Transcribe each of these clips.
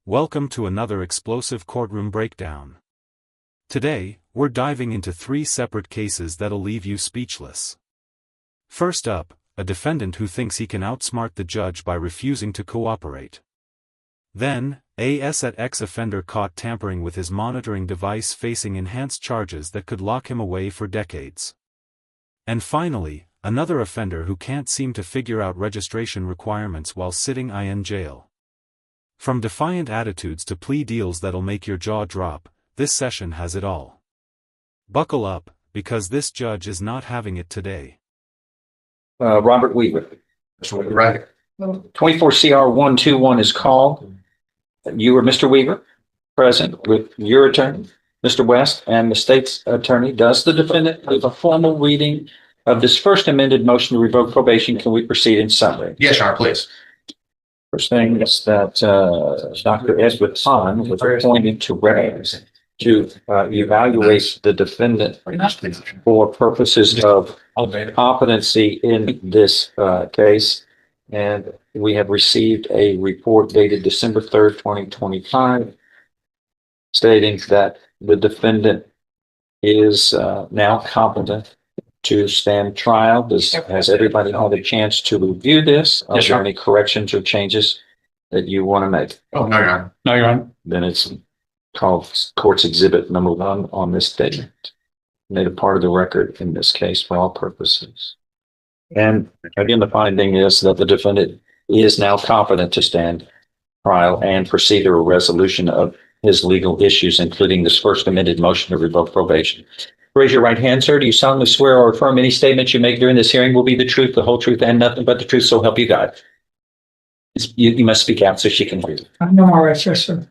Welcome to another explosive courtroom breakdown. Today, we're diving into 3 separate cases that'll leave you speechless. First up, a defendant who thinks he can outsmart the judge by refusing to cooperate. Then, a ex-offender caught tampering with his monitoring device facing enhanced charges that could lock him away for decades. And finally, another offender who can't seem to figure out registration requirements while sitting in jail. From defiant attitudes to plea deals that'll make your jaw drop, this session has it all. Buckle up, because this judge is not having it today. Robert Weaver. Right. 24 CR 121 is called. You are Mr. Weaver, present with your attorney, Mr. West, and the state's attorney. Does the defendant have a formal reading of this first amended motion to revoke probation? Can we proceed in summary? Yes, Your Honor, please. First thing is that Dr. Edward Hahn was appointed to evaluate the defendant for purposes of competency in this case. And we have received a report dated December 3rd, 2025, stating that the defendant is now competent to stand trial. Has everybody had a chance to review this? Are there any corrections or changes that you want to make? Oh, no, Your Honor. No, Your Honor. Then it's called Court's Exhibit Number 1 on this statement. Made a part of the record in this case for all purposes. And again, the finding is that the defendant is now competent to stand trial and proceed to a resolution of his legal issues, including this first amended motion to revoke probation. Raise your right hand, sir. Do you solemnly swear or affirm any statements you make during this hearing will be the truth, the whole truth, and nothing but the truth, so help you God? You must speak out so she can hear you. I know my rights, yes, sir.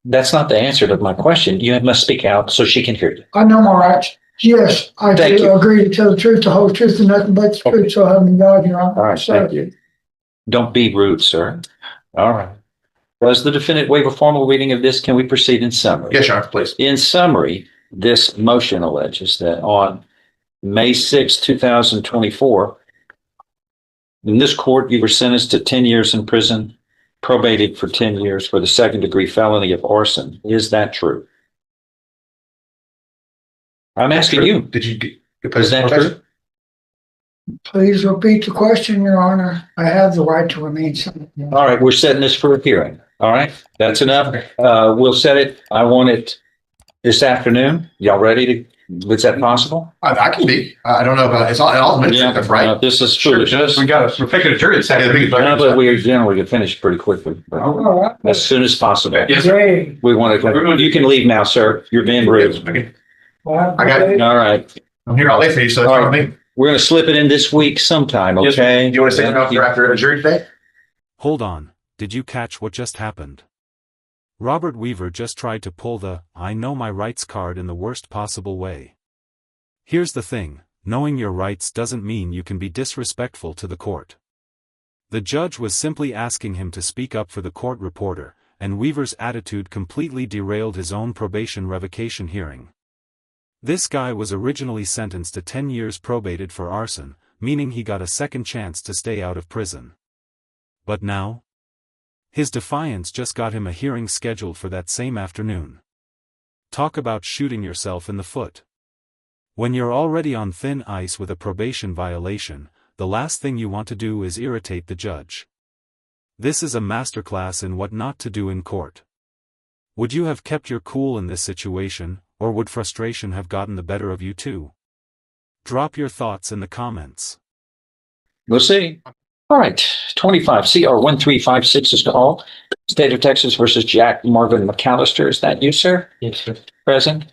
That's not the answer to my question. You must speak out so she can hear you. I know my rights. Yes, I Thank do you. agree to tell the truth, the whole truth, and nothing but the truth, so help me God, Your Honor. All right, thank you. Don't be rude, sir. All right. Does the defendant waive a formal reading of this? Can we proceed in summary? Yes, Your Honor, please. In summary, this motion alleges that on May 6, 2024, in this court, you were sentenced to 10 years in prison, probated for 10 years for the second-degree felony of arson. Is that true? I'm asking you. Did you get Is that true? Please repeat the question, Your Honor. I have the right to remain silent. All right, we're setting this for a hearing. All right, that's enough. We'll set it. I want it this afternoon. Y'all ready to? Is that possible? I can be. I don't know about it's all administrative, right? This is true. We're picking a jury. But we generally can finish pretty quickly. But All right. as soon as possible. Yes, sir. Yay. We want to. You can leave now, sir. You're being rude. Well, I got it. All right. I'm here all day for you, so it's All on right. me. We're going to slip it in this week sometime. Yes, sir. Okay. Do you want to say something after a jury today? Hold on, did you catch what just happened? Robert Weaver just tried to pull the "I know my rights" card in the worst possible way. Here's the thing, knowing your rights doesn't mean you can be disrespectful to the court. The judge was simply asking him to speak up for the court reporter, and Weaver's attitude completely derailed his own probation revocation hearing. This guy was originally sentenced to 10 years probated for arson, meaning he got a second chance to stay out of prison. But now? His defiance just got him a hearing scheduled for that same afternoon. Talk about shooting yourself in the foot. When you're already on thin ice with a probation violation, the last thing you want to do is irritate the judge. This is a masterclass in what not to do in court. Would you have kept your cool in this situation, or would frustration have gotten the better of you too? Drop your thoughts in the comments. We'll see. All right. 25 CR 1356 is called. State of Texas versus Jack Marvin McAllister. Is that you, sir? Yes, sir. Present.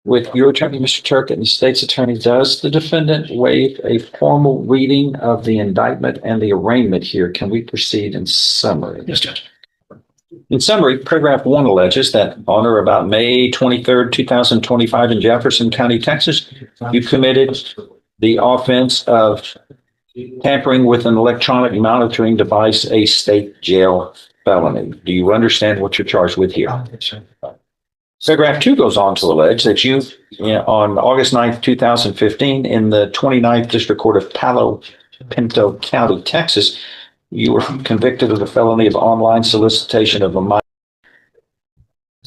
With your attorney, Mr. Turk, and the state's attorney, does the defendant waive a formal reading of the indictment and the arraignment here? Can we proceed in summary? Yes, Judge. In summary, paragraph 1 alleges that on or about May 23rd, 2025 in Jefferson County, Texas, you committed the offense of tampering with an electronic monitoring device, a state jail felony. Do you understand what you're charged with here? Yes, sir. Paragraph 2 goes on to allege that you, on August 9th, 2015, in the 29th District Court of Palo Pinto County, Texas, You were convicted of the felony of online solicitation of a minor.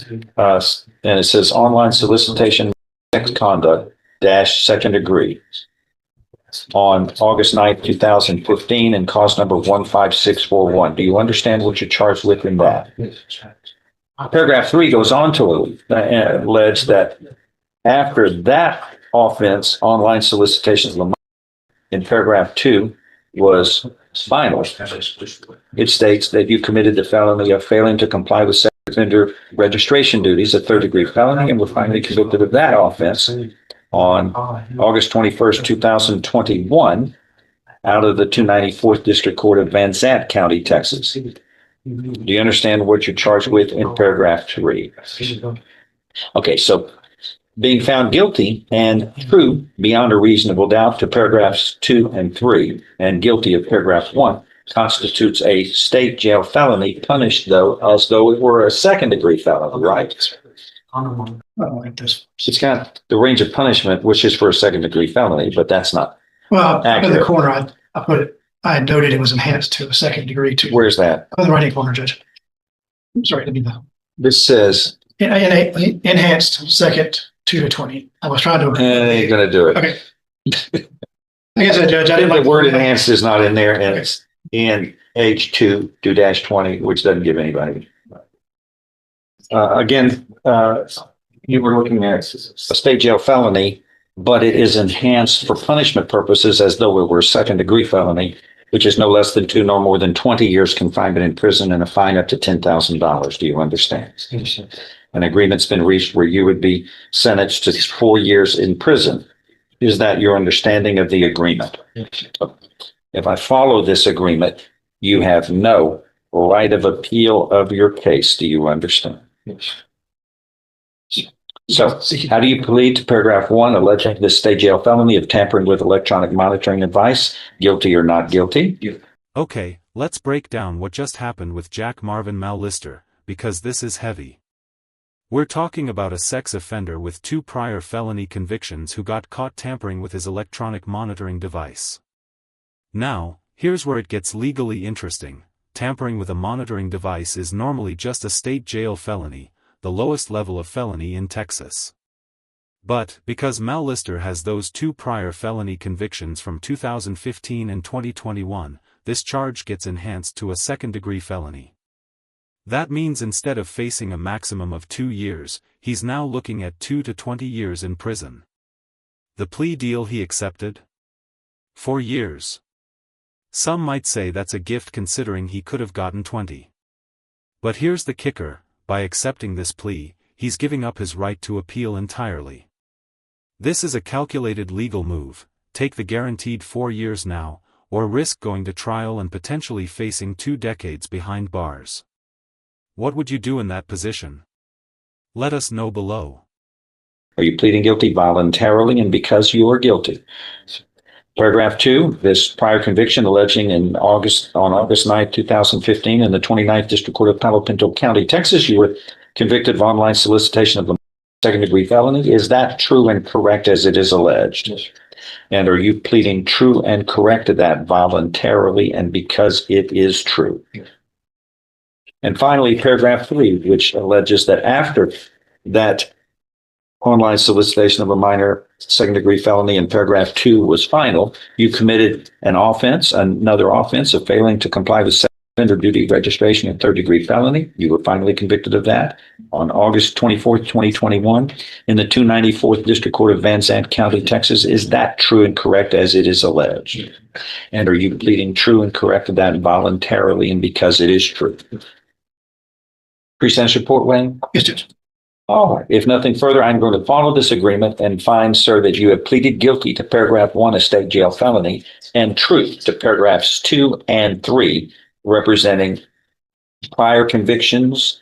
And it says online solicitation sex conduct dash second degree on August 9th, 2015, and cause number 15641. Do you understand what you're charged with in that? Paragraph 3 goes on to allege that after that offense, online solicitation of a minor, in paragraph 2 was final. It states that you committed the felony of failing to comply with sex offender registration duties, a third-degree felony, and were finally convicted of that offense on August 21st, 2021, out of the 294th District Court of Van Zandt County, Texas. Do you understand what you're charged with in paragraph 3? Okay, so being found guilty and true beyond a reasonable doubt to paragraphs 2 and 3, and guilty of paragraph 1, constitutes a state jail felony, punished though as though it were a second-degree felony, right? I don't like this. It's got the range of punishment, which is for a second-degree felony, but that's not Well, up in the accurate. corner, I put it, I noted it was enhanced to a second degree too. Where's that? On the right-hand corner, Judge. I'm sorry, let me know. This says, Enhanced second 2 to 20. I was trying to. ain't gonna do it. Okay. Like I said, Judge, I didn't like The word enhanced is not in there, and it's in H2 2-20, which doesn't give anybody. Again, you were looking at a state jail felony, but it is enhanced for punishment purposes as though it were a second-degree felony, which is no less than 2 nor more than 20 years confinement in prison and a fine up to $10,000. Do you understand? An agreement's been reached where you would be sentenced to 4 years in prison. Is that your understanding of the agreement? If I follow this agreement, you have no right of appeal of your case. Do you understand? So how do you plead to paragraph 1, alleging this state jail felony of tampering with electronic monitoring device? Guilty or not guilty? Okay, let's break down what just happened with Jack Marvin Mallister, because this is heavy. We're talking about a sex offender with 2 prior felony convictions who got caught tampering with his electronic monitoring device. Now, here's where it gets legally interesting. Tampering with a monitoring device is normally just a state jail felony, the lowest level of felony in Texas. But, because Mallister has those 2 prior felony convictions from 2015 and 2021, this charge gets enhanced to a second-degree felony. That means instead of facing a maximum of 2 years, he's now looking at 2 to 20 years in prison. The plea deal he accepted? 4 years. Some might say that's a gift considering he could have gotten 20. But here's the kicker, by accepting this plea, he's giving up his right to appeal entirely. This is a calculated legal move: take the guaranteed 4 years now, or risk going to trial and potentially facing 2 decades behind bars. What would you do in that position? Let us know below. Are you pleading guilty voluntarily and because you are guilty? Paragraph 2, this prior conviction alleging on August 9th, 2015, in the 29th District Court of Palo Pinto County, Texas, you were convicted of online solicitation of a second-degree felony. Is that true and correct as it is alleged? Yes. And are you pleading true and correct to that voluntarily and because it is true? Yes. And finally, paragraph 3, which alleges that after that online solicitation of a minor second-degree felony in paragraph 2 was final, you committed another offense of failing to comply with sex offender duty registration and third-degree felony. You were finally convicted of that on August 24th, 2021 in the 294th District Court of Van Zandt County, Texas. Is that true and correct as it is alleged? And are you pleading true and correct to that voluntarily and because it is true? Pre-sentence report, Wayne? Yes, Judge. All right. If nothing further, I'm going to follow this agreement and find, sir, that you have pleaded guilty to paragraph 1, a state jail felony, and truth to paragraphs 2 and 3, representing prior convictions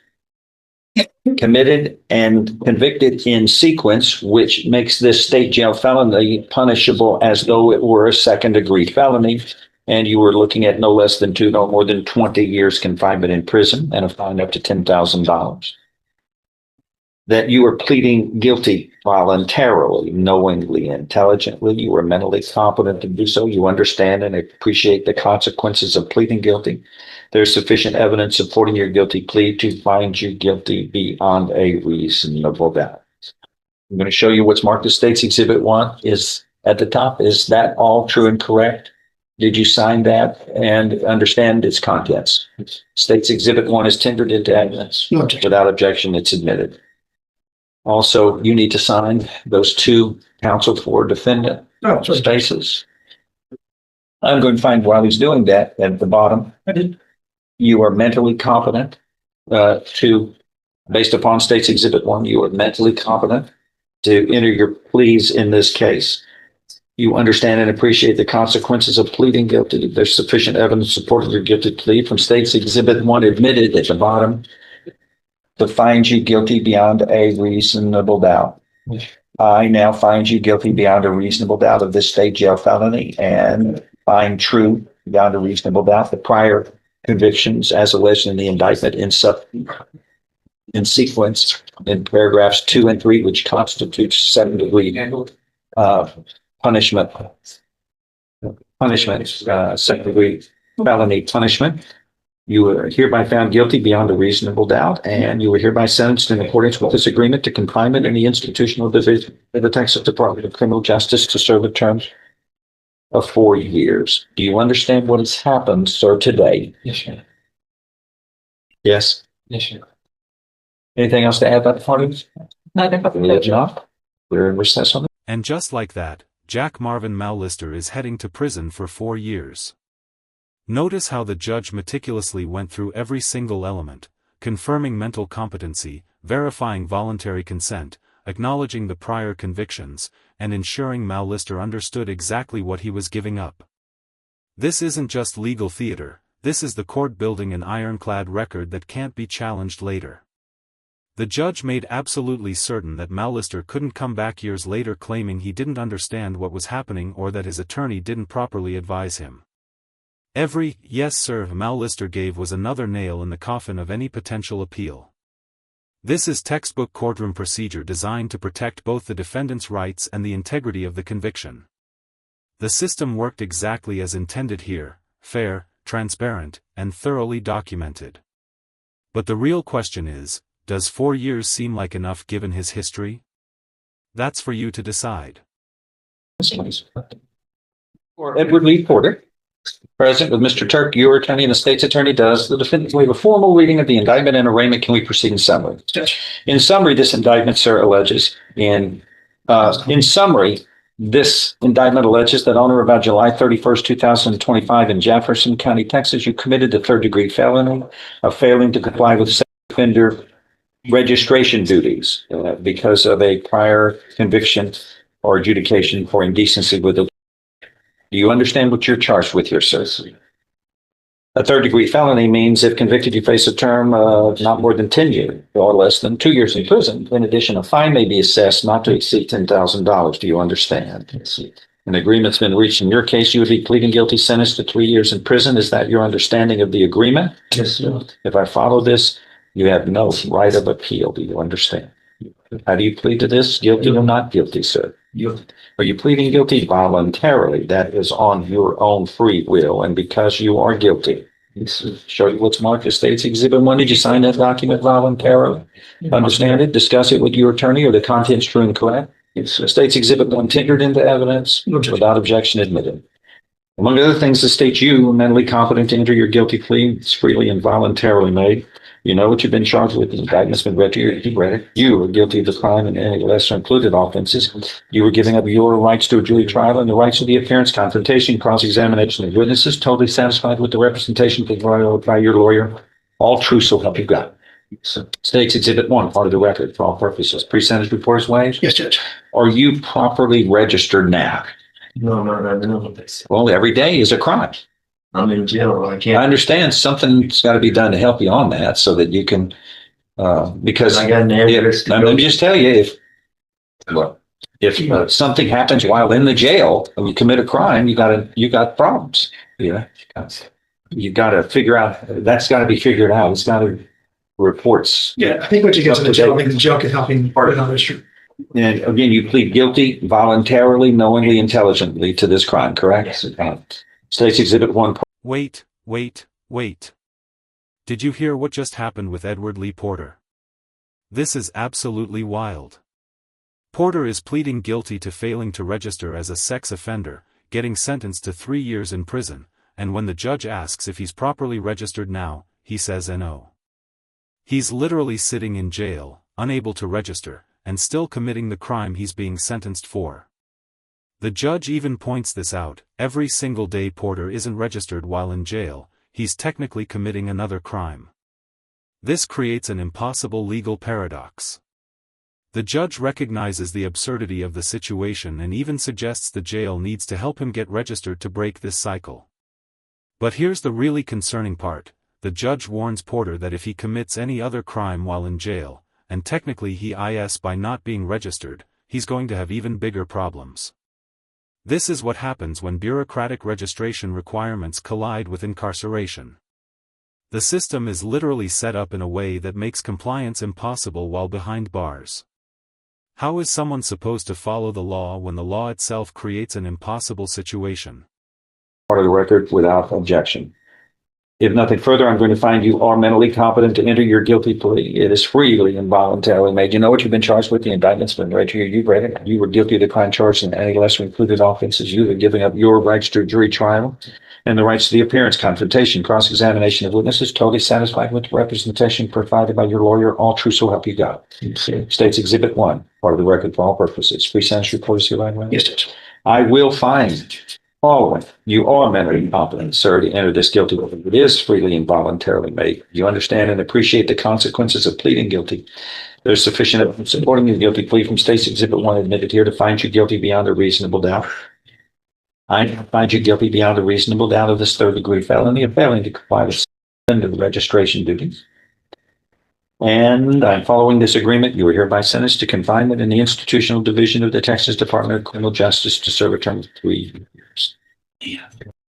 committed and convicted in sequence, which makes this state jail felony punishable as though it were a second-degree felony. And you were looking at no less than 2, no more than 20 years confinement in prison and a fine up to $10,000. that you were pleading guilty voluntarily, knowingly, intelligently. You were mentally competent to do so. You understand and appreciate the consequences of pleading guilty. There's sufficient evidence supporting your guilty plea to find you guilty beyond a reasonable doubt. I'm going to show you what's marked as State's Exhibit 1 is at the top. Is that all true and correct? Did you sign that and understand its contents? State's Exhibit 1 is tendered into evidence. No objection. Without objection, it's admitted. Also, you need to sign those two counsel for defendant Oh, sorry. spaces. I'm going to find while he's doing that at the bottom, I did. you are mentally competent based upon State's Exhibit 1, you are mentally competent to enter your pleas in this case. You understand and appreciate the consequences of pleading guilty. There's sufficient evidence supporting your guilty plea from State's Exhibit 1 admitted at the bottom to find you guilty beyond a reasonable doubt. I now find you guilty beyond a reasonable doubt of this state jail felony and find true beyond a reasonable doubt the prior convictions as alleged in the indictment in sequence in paragraphs 2 and 3, which constitutes 7th-degree punishment, 2nd-degree felony punishment. You are hereby found guilty beyond a reasonable doubt, and you are hereby sentenced in accordance with this agreement to confinement in the institutional division of the Texas Department of Criminal Justice to serve a term of 4 years. Do you understand what has happened, sir, today? Yes, sir. Yes? Yes, sir. Anything else to add about the parties? Nothing. If not, we're in recess on it. And just like that, Jack Marvin Mallister is heading to prison for 4 years. Notice how the judge meticulously went through every single element, confirming mental competency, verifying voluntary consent, acknowledging the prior convictions, and ensuring Mallister understood exactly what he was giving up. This isn't just legal theater, this is the court building an ironclad record that can't be challenged later. The judge made absolutely certain that Mallister couldn't come back years later claiming he didn't understand what was happening or that his attorney didn't properly advise him. Every "yes sir" Mallister gave was another nail in the coffin of any potential appeal. This is textbook courtroom procedure designed to protect both the defendant's rights and the integrity of the conviction. The system worked exactly as intended here, fair, transparent, and thoroughly documented. But the real question is, does 4 years seem like enough given his history? That's for you to decide. Edward Lee Porter, present with Mr. Turk, your attorney and the state's attorney. Does the defendant waive a formal reading of the indictment and arraignment? Can we proceed in summary? Yes. In summary, this indictment, sir, alleges in summary, this indictment alleges that on or about July 31st, 2025 in Jefferson County, Texas, you committed the 3rd-degree felony of failing to comply with sex offender registration duties because of a prior conviction or adjudication for indecency with a. Do you understand what you're charged with here, sir? A 3rd-degree felony means if convicted, you face a term of not more than 10 years or less than 2 years in prison. In addition, a fine may be assessed not to exceed $10,000. Do you understand? An agreement's been reached. In your case, you would be pleading guilty, sentenced to 3 years in prison. Is that your understanding of the agreement? Yes, sir. If I follow this, you have no right of appeal. Do you understand? How do you plead to this? Guilty or not guilty, sir? Are you pleading guilty voluntarily? That is on your own free will and because you are guilty. Show you what's marked as State's Exhibit 1. Did you sign that document voluntarily? Understand it? Discuss it with your attorney or the contents true and correct? State's Exhibit 1 tendered into evidence without objection admitted. Among other things, the state you are mentally competent to enter your guilty plea. It's freely and voluntarily made. You know what you've been charged with. The indictment's been read to you. You've read it. You were guilty of the crime and any lesser included offenses. You were giving up your rights to a jury trial and the rights of the appearance, confrontation, cross-examination of witnesses. Totally satisfied with the representation provided by your lawyer. All true, so help you God. State's Exhibit 1, part of the record for all purposes. Pre-sentence report is waived. Yes, Judge. Are you properly registered now? No, not right now. Well, every day is a crime. I'm in jail. I I can't. understand something's got to be done to help you on that so that you can, because I got an address. let me just tell you, if something happens while in the jail and you commit a crime, you got problems. Yeah. You got to figure out, that's got to be figured out. It's got to reports. Yeah, I think what you get to the jail, I think the jail can help him put it on his street. And again, you plead guilty voluntarily, knowingly, intelligently to this crime, correct? State's Exhibit 1. Wait. Did you hear what just happened with Edward Lee Porter? This is absolutely wild. Porter is pleading guilty to failing to register as a sex offender, getting sentenced to 3 years in prison, and when the judge asks if he's properly registered now, he says no. He's literally sitting in jail, unable to register, and still committing the crime he's being sentenced for. The judge even points this out: every single day Porter isn't registered while in jail, he's technically committing another crime. This creates an impossible legal paradox. The judge recognizes the absurdity of the situation and even suggests the jail needs to help him get registered to break this cycle. But here's the really concerning part: the judge warns Porter that if he commits any other crime while in jail, and technically he is by not being registered, he's going to have even bigger problems. This is what happens when bureaucratic registration requirements collide with incarceration. The system is literally set up in a way that makes compliance impossible while behind bars. How is someone supposed to follow the law when the law itself creates an impossible situation? Part of the record without objection. If nothing further, I'm going to find you are mentally competent to enter your guilty plea. It is freely and voluntarily made. You know what you've been charged with? The indictment's been read here. You've read it. You were guilty of the crime charged in any lesser included offenses. You are giving up your rights to a jury trial and the rights to the appearance, confrontation, cross-examination of witnesses. Totally satisfied with the representation provided by your lawyer. All true, so help you God. State's Exhibit 1, part of the record for all purposes. Free sentence report is your language. Yes, Judge. I will find following: you are mentally competent, sir, to enter this guilty plea. It is freely and voluntarily made. You understand and appreciate the consequences of pleading guilty. There's sufficient evidence supporting your guilty plea from State's Exhibit 1 admitted here to find you guilty beyond a reasonable doubt. I find you guilty beyond a reasonable doubt of this third-degree felony of failing to comply with the registration duties. And I'm following this agreement. You are hereby sentenced to confinement in the institutional division of the Texas Department of Criminal Justice to serve a term of 3 years.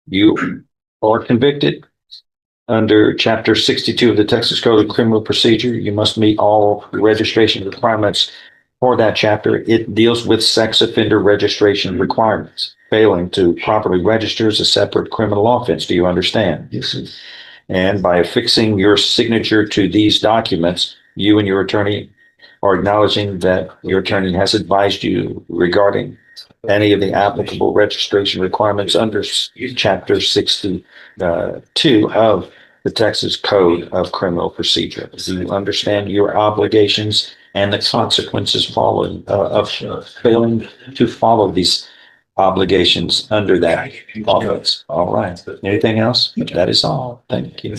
You are convicted under Chapter 62 of the Texas Code of Criminal Procedure. You must meet all registration requirements for that chapter. It deals with sex offender registration requirements. Failing to properly register is a separate criminal offense. Do you understand? Yes. And by affixing your signature to these documents, you and your attorney are acknowledging that your attorney has advised you regarding any of the applicable registration requirements under Chapter 62 of the Texas Code of Criminal Procedure. Do you understand your obligations and the consequences following of failing to follow these obligations under that offense? All right. Anything else? That is all. Thank you.